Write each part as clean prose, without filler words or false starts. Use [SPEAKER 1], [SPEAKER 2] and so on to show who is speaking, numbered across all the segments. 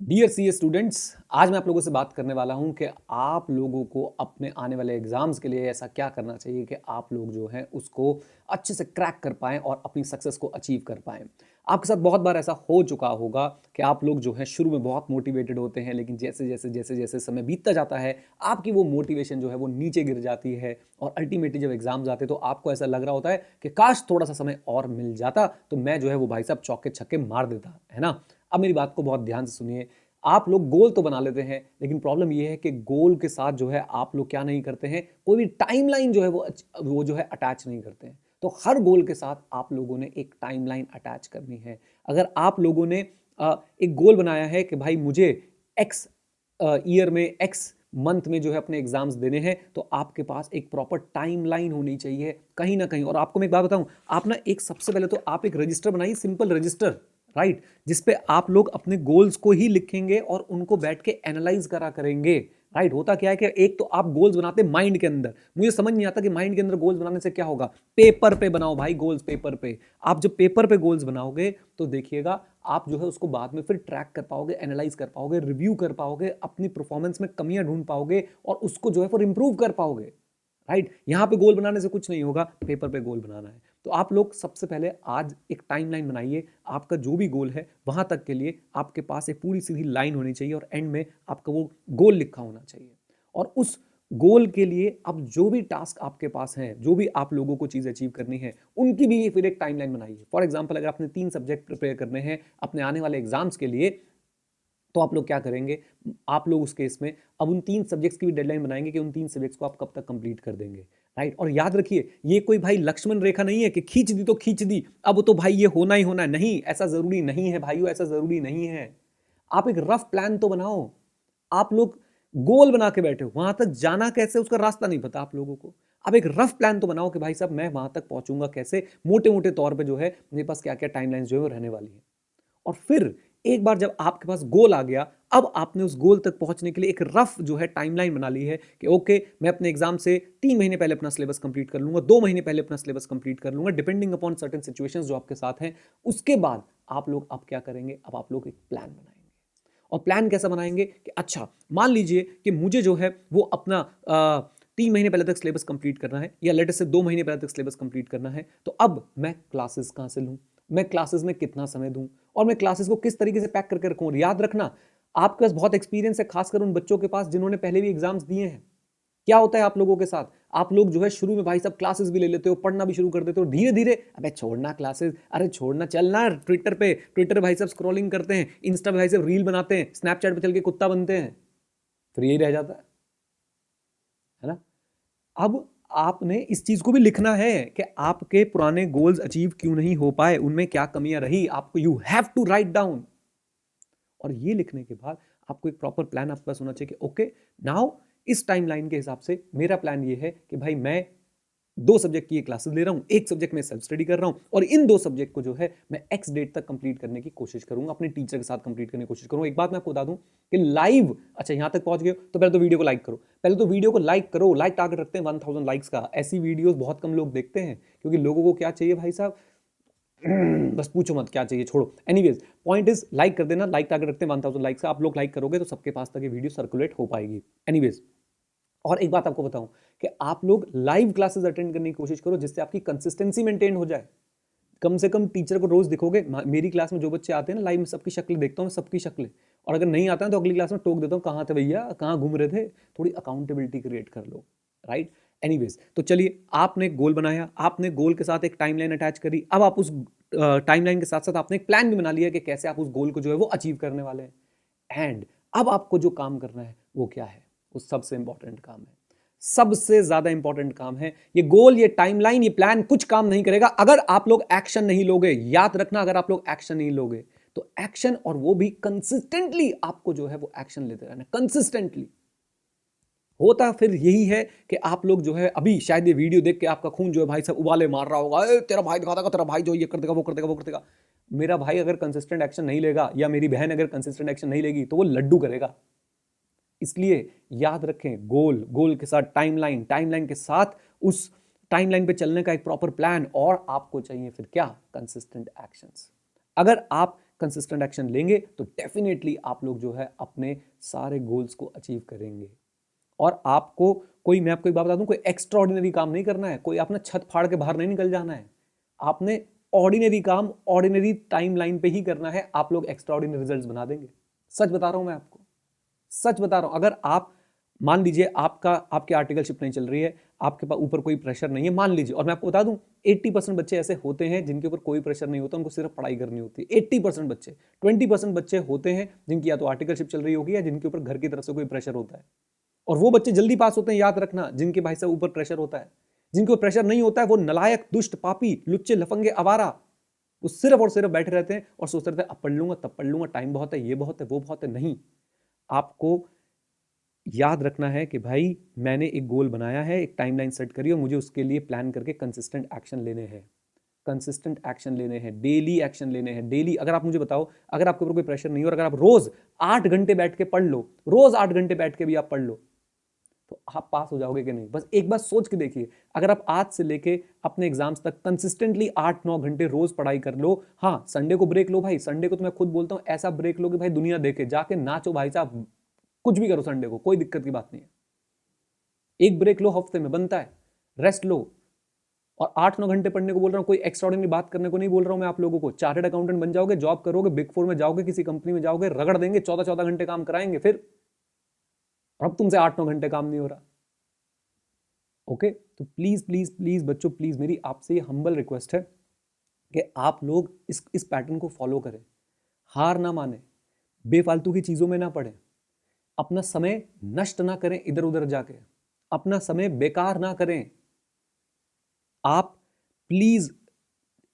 [SPEAKER 1] Dear सी students, आज मैं आप लोगों से बात करने वाला हूं कि आप लोगों को अपने आने वाले एग्जाम्स के लिए ऐसा क्या करना चाहिए कि आप लोग जो है उसको अच्छे से क्रैक कर पाएं और अपनी सक्सेस को अचीव कर पाएं। आपके साथ बहुत बार ऐसा हो चुका होगा कि आप लोग जो है शुरू में बहुत मोटिवेटेड होते हैं, लेकिन जैसे जैसे जैसे जैसे समय बीतता जाता है आपकी वो मोटिवेशन जो है वो नीचे गिर जाती है और अल्टीमेटली जब एग्जाम्स आते हैं तो आपको ऐसा लग रहा होता है कि काश थोड़ा सा समय और मिल जाता तो मैं जो है वो भाई साहब चौके छक्के मार देता, है ना। अब मेरी बात को बहुत ध्यान से सुनिए। आप लोग गोल तो बना लेते हैं, लेकिन प्रॉब्लम यह है कि गोल के साथ जो है आप लोग क्या नहीं करते हैं, कोई भी टाइमलाइन जो है वो जो है अटैच नहीं करते हैं। तो हर गोल के साथ आप लोगों ने एक टाइमलाइन अटैच करनी है। अगर आप लोगों ने एक गोल बनाया है कि भाई मुझे एक्स ईयर में एक्स मंथ में जो है अपने एग्जाम्स देने हैं, तो आपके पास एक प्रॉपर टाइमलाइन होनी चाहिए कहीं ना कहीं। और आपको मैं एक बात बताऊं, आप ना एक सबसे पहले तो आप एक रजिस्टर बनाइए, सिंपल रजिस्टर, राइट, जिसपे आप लोग अपने गोल्स को ही लिखेंगे और उनको बैठ के एनालाइज करा करेंगे। राइट, होता क्या है कि एक तो आप गोल्स बनाते माइंड के अंदर, मुझे समझ नहीं आता कि माइंड के अंदर गोल्स बनाने से क्या होगा। पेपर पे बनाओ भाई गोल्स, पेपर पे। आप जब पेपर पे गोल्स बनाओगे तो देखिएगा आप जो है उसको बाद में फिर ट्रैक कर पाओगे, एनालाइज कर पाओगे, रिव्यू कर पाओगे, अपनी परफॉर्मेंस में कमियां ढूंढ पाओगे और उसको जो है फिर इंप्रूव कर पाओगे। राइट, यहां पे गोल बनाने से कुछ नहीं होगा, पेपर पे गोल बनाना है। तो आप लोग सबसे पहले आज एक टाइमलाइन बनाइए। आपका जो भी गोल है वहां तक के लिए आपके पास एक पूरी सीधी लाइन होनी चाहिए और एंड में आपका वो गोल लिखा होना चाहिए। और उस गोल के लिए अब जो भी टास्क आपके पास हैं, जो भी आप लोगों को चीज अचीव करनी है, उनकी भी फिर एक टाइमलाइन बनाइए। फॉर एग्जांपल, अगर आपने 3 सब्जेक्ट प्रिपेयर करने हैं अपने आने वाले एग्जाम्स के लिए, तो आप लोग क्या करेंगे, आप लोग उस केस में अब उन 3 सब्जेक्ट्स की भी डेडलाइन बनाएंगे कि उन 3 सब्जेक्ट्स को आप कब तक कंप्लीट कर देंगे। राइट, और याद रखिए ये कोई भाई लक्ष्मण रेखा नहीं है कि खींच दी तो खींच दी, अब तो भाई ये होना ही होना है। नहीं, ऐसा जरूरी नहीं है भाइयों, ऐसा जरूरी नहीं है। आप एक रफ प्लान तो बनाओ। आप लोग गोल बना के बैठे हो, वहां तक जाना कैसे उसका रास्ता नहीं पता आप लोगों को। अब एक रफ प्लान तो बनाओ कि भाई साहब मैं वहां तक पहुंचूंगा कैसे, मोटे मोटे तौर पे जो है मेरे पास क्या क्या टाइमलाइन जो है वो रहने वाली है। और फिर एक बार जब आपके पास गोल आ गया, अब आपने उस गोल तक पहुंचने के लिए एक रफ जो है टाइमलाइन बना ली है कि ओके मैं अपने एग्जाम से 3 महीने पहले अपना सिलेबस कंप्लीट कर लूंगा, 2 महीने पहले अपना सिलेबस कंप्लीट कर लूंगा, डिपेंडिंग अपॉन सर्टेन सिचुएशंस जो आपके साथ हैं। उसके बाद आप लोग अब क्या करेंगे, अब आप लोग एक प्लान बनाएंगे। और प्लान कैसा बनाएंगे कि अच्छा मान लीजिए कि मुझे जो है वो अपना 3 महीने पहले तक सिलेबस कंप्लीट करना है, या लेटर से 2 महीने पहले तक सिलेबस कंप्लीट करना है। तो अब मैं क्लासेस कहां से लूं, मैं क्लासेस में कितना समय दूं, और मैं क्लासेस को किस तरीके से पैक करके रखूं। और याद रखना, आपके पास बहुत एक्सपीरियंस है, खासकर उन बच्चों के पास जिन्होंने पहले भी एग्जाम्स दिए हैं। क्या होता है आप लोगों के साथ, आप लोग जो है शुरू में भाई सब क्लासेस भी ले लेते हो, पढ़ना भी शुरू कर देते हो, धीरे धीरे अबे छोड़ना क्लासेस, अरे छोड़ना, चलना ट्विटर भाई सब स्क्रॉलिंग करते हैं, इंस्टा भाई सब रील बनाते हैं, स्नैपचैट पे चल के कुत्ता बनते हैं, फिर यही रह जाता है ना। अब आपने इस चीज को भी लिखना है कि आपके पुराने गोल्स अचीव क्यों नहीं हो पाए, उनमें क्या कमियां रही, आपको you have to write down. और ये लिखने के बाद आपको एक प्रॉपर प्लान आपके पास होना चाहिए कि ओके नाउ इस टाइमलाइन के हिसाब से मेरा प्लान ये है कि भाई मैं 2 सब्जेक्ट की क्लासेस ले रहा हूं, एक सब्जेक्ट में सेल्फ स्टडी कर रहा हूं, और इन 2 सब्जेक्ट को जो है मैं एक्स डेट तक कंप्लीट करने की कोशिश करूंगा, अपने टीचर के साथ कंप्लीट करने की कोशिश करूंगा। एक बात मैं आपको बता दूं कि लाइव, अच्छा यहां तक पहुंच गए तो पहले तो वीडियो को लाइक करो, पहले तो वीडियो को लाइक करो। लाइक टारगेट रखते हैं 1000 लाइक्स का। ऐसी वीडियोस बहुत कम लोग देखते हैं, क्योंकि लोगों को क्या चाहिए भाई साहब, बस पूछो मत क्या चाहिए, छोड़ो। एनीवेज, पॉइंट इज लाइक कर देना। लाइक टारगेट रखते हैं 1000 लाइक्स का, आप लोग लाइक करोगे तो सबके पास तक ये वीडियो सर्कुलेट हो पाएगी। एनीवेज, और एक बात आपको बताऊं कि आप लोग लाइव क्लासेस अटेंड करने की कोशिश करो, जिससे आपकी कंसिस्टेंसी मेंटेन हो जाए। कम से कम टीचर को रोज दिखोगे। मेरी क्लास में जो बच्चे आते हैं ना, लाइव में सबकी शक्ल देखता हूँ, सबकी शक्ल। और अगर नहीं आता है तो अगली क्लास में टोक देता हूँ, कहाँ थे भैया, कहाँ घूम रहे थे। थोड़ी अकाउंटेबिलिटी क्रिएट कर लो, राइट। एनीवेज, तो चलिए, आपने गोल बनाया, आपने गोल के साथ एक टाइमलाइन अटैच करी। अब आप उस टाइमलाइन के साथ साथ आपने एक प्लान भी बना लिया कि कैसे आप उस गोल को जो है वो अचीव करने वाले हैं। एंड अब आपको जो काम करना है वो क्या है, वो सबसे इंपॉर्टेंट काम है, सबसे ज्यादा इंपॉर्टेंट काम है। ये गोल, ये टाइमलाइन, ये प्लान कुछ काम नहीं करेगा अगर आप लोग एक्शन नहीं लोगे। याद रखना, अगर आप लोग एक्शन नहीं लोगे तो एक्शन, और वो भी कंसिस्टेंटली, आपको जो है वो एक्शन लेते रहना कंसिस्टेंटली। होता फिर यही है कि आप लोग जो है अभी शायद ये वीडियो देख के आपका खून जो है भाई साहब उबाले मार रहा होगा, तेरा भाई दिखा देगा, तेरा भाई जो ये कर देगा, वो कर देगा, वो कर देगा। मेरा भाई अगर कंसिस्टेंट एक्शन नहीं लेगा, या मेरी बहन अगर कंसिस्टेंट एक्शन नहीं लेगी, तो वो लड्डू करेगा। इसलिए याद रखें, गोल, गोल के साथ टाइमलाइन, टाइमलाइन के साथ उस टाइमलाइन पे चलने का एक प्रॉपर प्लान, और आपको चाहिए फिर क्या, कंसिस्टेंट एक्शंस। अगर आप कंसिस्टेंट एक्शन लेंगे तो डेफिनेटली आप लोग जो है अपने सारे गोल्स को अचीव करेंगे। और आपको कोई, मैं आपको एक बात बता दूं, कोई एक्स्ट्राऑर्डिनरी काम नहीं करना है, कोई आपने छत फाड़ के बाहर नहीं निकल जाना है। आपने ऑर्डिनरी काम ऑर्डिनरी टाइमलाइन पे ही करना है, आप लोग एक्स्ट्राऑर्डिनरी रिजल्ट्स बना देंगे। सच बता रहा हूं मैं आपको, सच बता रहा हूं। अगर आप मान लीजिए आपकी आर्टिकलशिप नहीं चल रही है, आपके पास ऊपर कोई प्रेशर नहीं है, मान लीजिए, और मैं आपको बता दूं 80% बच्चे ऐसे होते हैं जिनके ऊपर कोई प्रेशर नहीं होता, उनको सिर्फ पढ़ाई करनी होती है। 80% बच्चे, 20% बच्चे होते हैं जिनकी या तो आर्टिकलशिप चल रही होगी या जिनके ऊपर घर की तरफ से कोई प्रेशर होता है। और वो बच्चे जल्दी पास होते हैं, याद रखना, जिनके भाई साहब ऊपर प्रेशर होता है। जिनके ऊपर प्रेशर नहीं होता है वो नलायक, दुष्ट, पापी, लुच्चे, लफंगे, आवारा, वो सिर्फ और सिर्फ बैठे रहते हैं और सोचते रहते हैं अब पढ़ लूंगा, तब पढ़ लूंगा, टाइम बहुत है, ये बहुत है, वो बहुत है। नहीं, आपको याद रखना है कि भाई मैंने एक गोल बनाया है, एक टाइमलाइन सेट करी और मुझे उसके लिए प्लान करके कंसिस्टेंट एक्शन लेने हैं, कंसिस्टेंट एक्शन लेने हैं, डेली एक्शन लेने हैं, डेली। अगर आप मुझे बताओ, अगर आपके ऊपर कोई प्रेशर नहीं हो और अगर आप रोज 8 घंटे बैठ के पढ़ लो, रोज 8 घंटे बैठ के भी आप पढ़ लो, तो आप पास हो जाओगे कि नहीं? बस एक बार सोच के देखिए, अगर आप आज से लेके अपने एग्जाम्स तक कंसिस्टेंटली 8-9 घंटे रोज पढ़ाई कर लो, हाँ संडे को ब्रेक लो भाई, संडे को तो मैं खुद बोलता हूं ऐसा ब्रेक लो कि भाई दुनिया देखे, जाके नाचो भाई साहब, कुछ भी करो संडे को, कोई दिक्कत की बात नहीं है। एक ब्रेक लो, हफ्ते में बनता है, रेस्ट लो। और 8-9 घंटे पढ़ने को बोल रहा हूं, कोई एक्स्ट्राऑर्डिनरी बात करने को नहीं बोल रहा हूं मैं आप लोगों को। चार्टर्ड अकाउंटेंट बन जाओगे, जॉब करोगे, बिग 4 में जाओगे, किसी कंपनी में जाओगे, रगड़ देंगे, 14-14 घंटे काम कराएंगे फिर, अब तुमसे 8-9 घंटे काम नहीं हो रहा। ओके, तो प्लीज प्लीज प्लीज बच्चों, प्लीज मेरी आपसे ये हम्बल रिक्वेस्ट है कि आप लोग इस पैटर्न को फॉलो करें, हार ना माने, बेफालतू की चीजों में ना पड़े, अपना समय नष्ट ना करें इधर उधर जाके, अपना समय बेकार ना करें आप प्लीज।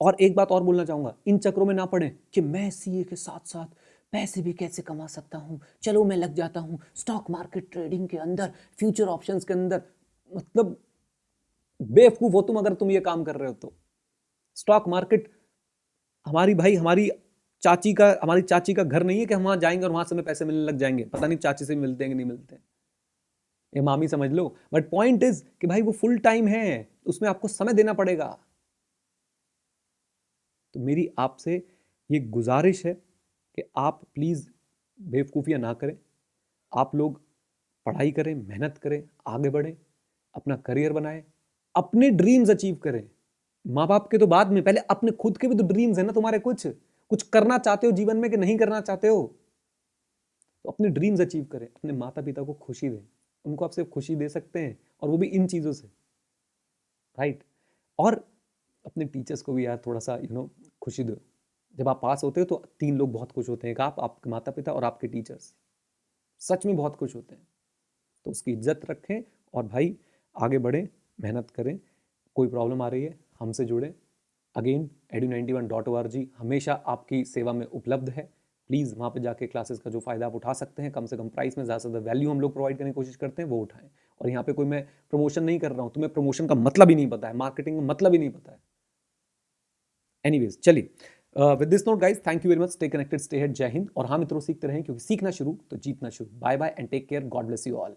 [SPEAKER 1] और एक बात और बोलना चाहूंगा, इन चक्रों में ना पड़े कि मैं सीए के साथ साथ पैसे भी कैसे कमा सकता हूं, चलो मैं लग जाता हूं स्टॉक मार्केट ट्रेडिंग के अंदर, फ्यूचर ऑप्शंस के अंदर। मतलब बेवकूफ हो तुम अगर तुम ये काम कर रहे हो तो। स्टॉक मार्केट हमारी भाई, हमारी चाची का घर नहीं है कि हम वहां जाएंगे और वहां से हमें पैसे मिलने लग जाएंगे, पता नहीं चाची से मिलते हैं कि नहीं मिलते हैं, ये मामी समझ लो। बट पॉइंट इज कि भाई वो फुल टाइम है, उसमें आपको समय देना पड़ेगा। तो मेरी आपसे ये गुजारिश है कि आप प्लीज बेवकूफियां ना करें, आप लोग पढ़ाई करें, मेहनत करें, आगे बढ़ें, अपना करियर बनाएं, अपने ड्रीम्स अचीव करें। माँ बाप के तो बाद में, पहले अपने खुद के भी तो ड्रीम्स है ना तुम्हारे, कुछ कुछ करना चाहते हो जीवन में कि नहीं करना चाहते हो, तो अपने ड्रीम्स अचीव करें, अपने माता पिता को खुशी दें, उनको आप सिर्फ खुशी दे सकते हैं और वो भी इन चीजों से, राइट। और अपने टीचर्स को भी यार थोड़ा सा खुशी दो। जब आप पास होते हो तो 3 लोग बहुत खुश होते हैं, आप, आपके माता पिता और आपके टीचर्स, सच में बहुत खुश होते हैं। तो उसकी इज्जत रखें और भाई आगे बढ़ें, मेहनत करें। कोई प्रॉब्लम आ रही है हमसे जुड़ें। अगेन edu91.org हमेशा आपकी सेवा में उपलब्ध है। प्लीज़ वहाँ पे जाके क्लासेस का जो फ़ायदा आप उठा सकते हैं, कम से कम प्राइस में, ज़्यादा से ज़्यादा वैल्यू हम लोग प्रोवाइड करने की कोशिश करते हैं, वो उठाएं। और यहाँ पे कोई मैं प्रमोशन नहीं कर रहा हूँ, तुम्हें प्रमोशन का मतलब ही नहीं पता है, मार्केटिंग का मतलब ही नहीं पता है। एनीवेज चलिए, with this note guys, thank you very much, stay connected, stay head, जय हिंद। और हाँ मित्रों, सीखते रहें क्योंकि सीखना शुरू तो जीतना शुरू। Bye bye and take care, God bless you all.